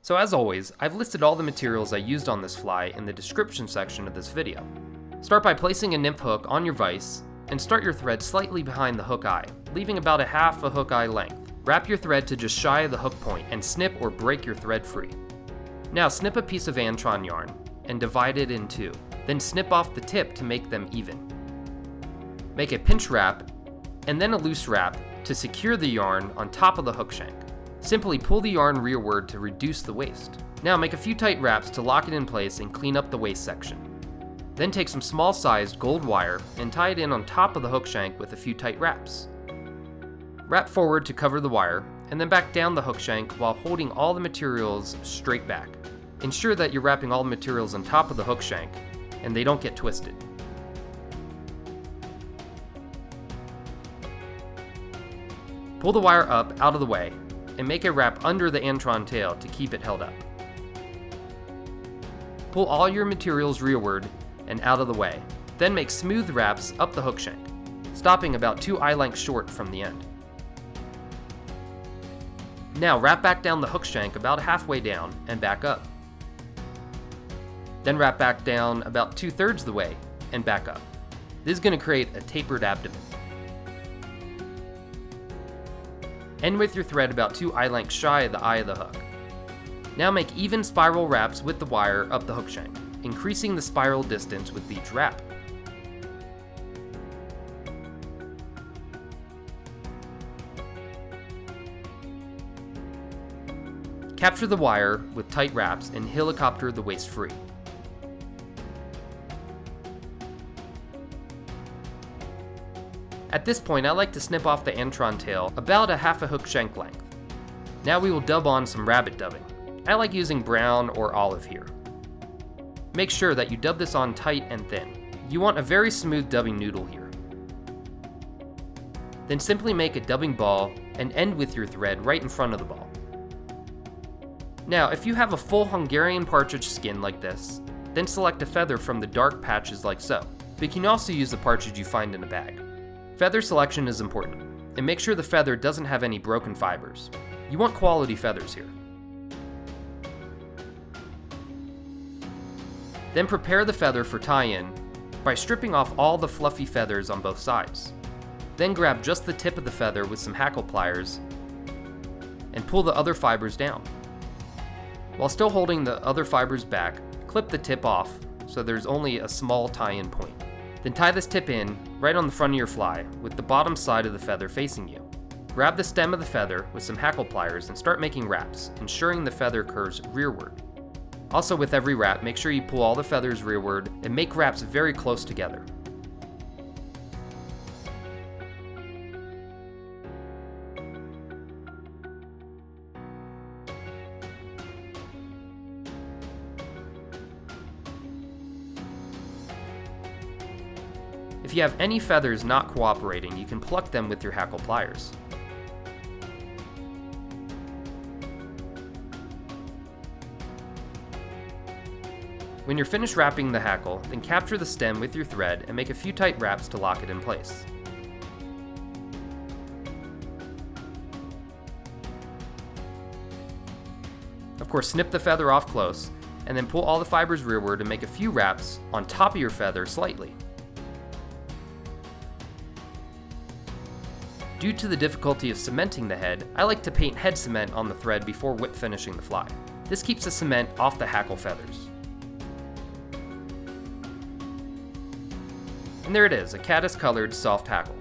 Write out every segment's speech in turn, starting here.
So as always, I've listed all the materials I used on this fly in the description section of this video. Start by placing a nymph hook on your vise, and start your thread slightly behind the hook eye, leaving about a half a hook eye length. Wrap your thread to just shy of the hook point and snip or break your thread free. Now snip a piece of antron yarn and divide it in two, then snip off the tip to make them even. Make a pinch wrap and then a loose wrap to secure the yarn on top of the hook shank. Simply pull the yarn rearward to reduce the waste. Now make a few tight wraps to lock it in place and clean up the waist section. Then take some small sized gold wire and tie it in on top of the hook shank with a few tight wraps. Wrap forward to cover the wire and then back down the hook shank while holding all the materials straight back. Ensure that you're wrapping all the materials on top of the hook shank and they don't get twisted. Pull the wire up out of the way and make a wrap under the antron tail to keep it held up. Pull all your materials rearward and out of the way, then make smooth wraps up the hook shank, stopping about 2 eye lengths short from the end. Now wrap back down the hook shank about halfway down and back up. Then wrap back down about 2/3 the way and back up. This is going to create a tapered abdomen. End with your thread about 2 eye lengths shy of the eye of the hook. Now make even spiral wraps with the wire up the hook shank, increasing the spiral distance with each wrap. Capture the wire with tight wraps and helicopter the waist free. At this point, I like to snip off the antron tail about a half a hook shank length. Now we will dub on some rabbit dubbing. I like using brown or olive here. Make sure that you dub this on tight and thin. You want a very smooth dubbing noodle here. Then simply make a dubbing ball and end with your thread right in front of the ball. Now, if you have a full Hungarian partridge skin like this, then select a feather from the dark patches like so, but you can also use the partridge you find in a bag. Feather selection is important, and make sure the feather doesn't have any broken fibers. You want quality feathers here. Then prepare the feather for tie-in by stripping off all the fluffy feathers on both sides. Then grab just the tip of the feather with some hackle pliers and pull the other fibers down. While still holding the other fibers back, clip the tip off so there's only a small tie-in point. Then tie this tip in right on the front of your fly with the bottom side of the feather facing you. Grab the stem of the feather with some hackle pliers and start making wraps, ensuring the feather curves rearward. Also with every wrap, make sure you pull all the feathers rearward and make wraps very close together. If you have any feathers not cooperating, you can pluck them with your hackle pliers. When you're finished wrapping the hackle, then capture the stem with your thread and make a few tight wraps to lock it in place. Of course, snip the feather off close, and then pull all the fibers rearward and make a few wraps on top of your feather slightly. Due to the difficulty of cementing the head, I like to paint head cement on the thread before whip finishing the fly. This keeps the cement off the hackle feathers. And there it is, a caddis colored soft hackle.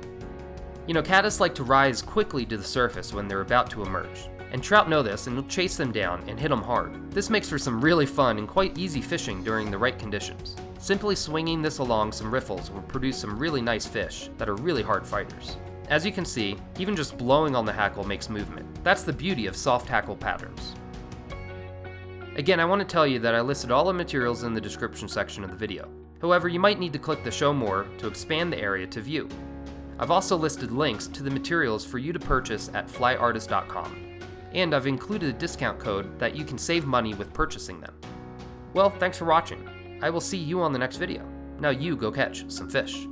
You know, caddis like to rise quickly to the surface when they're about to emerge. And trout know this and will chase them down and hit them hard. This makes for some really fun and quite easy fishing during the right conditions. Simply swinging this along some riffles will produce some really nice fish that are really hard fighters. As you can see, even just blowing on the hackle makes movement. That's the beauty of soft hackle patterns. Again, I want to tell you that I listed all the materials in the description section of the video. However, you might need to click the Show More to expand the area to view. I've also listed links to the materials for you to purchase at flyartist.com, and I've included a discount code that you can save money with purchasing them. Well, thanks for watching. I will see you on the next video. Now you go catch some fish.